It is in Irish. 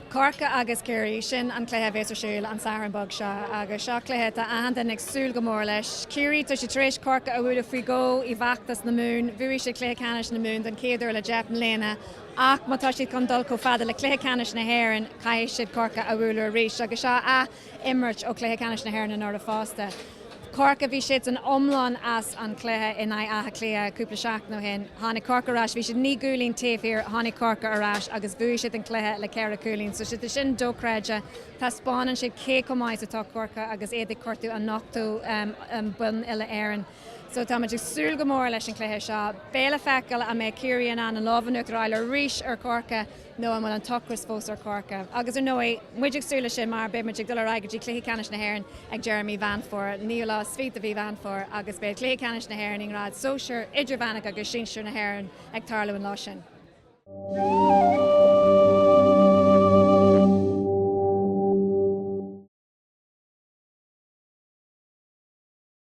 Corcaigh agus Ciarraí sin an Cluiche bhés siúil an saran bog seo agus seo Cluiche a ahananta ag súil go mór leis. Ciarraí tá sé tréis Corcaigh a bhfuil faoi go I bhachtas na mún, bhuaigh sé Cluiche Leathcheannais na mún don céadúir le Jeff Mléana. Ach má tá siad chun dul chomh fada le Cluiche Leathcheannais na hÉireann caiith siad Corcaigh a bhfuil arís agus seo a imirt ó Cluiche Leathcheannais na hÉireann an ortha fásta. Corcaigh bhí siad an omláin as an Cluiche in athe clia cúpla seach nó hin. Tháinig Corcaigh arás, bhí siad ní gúilín taobhír tháinig Corcaigh arás agus bhuaigh siad an Cluiche le ceithre cúilín. So siad sin dócraide tá spáinan siad cé comáid atá Corcaigh agus éidir cortú an nachtú bun ile Árann. So tá muid súil go mór leis an Cluiche seo. Béle feiceáil a mé Ciarraí an lábhanúach ráil arís ar Corcaigh nó an an tuchras fós ar Corcaigh. Agus ar nói, muidir súla sin mar be muidir dul aige Cluiche Leathcheannais na hÉireann ag Idirmheánach níl lá svíta a bhí bhean for agus be Cluiche Leathcheannais na hÉireann in rád Shinsear Idirmheánach agus Shinsear na hÉireann ag tarlú an lá sin.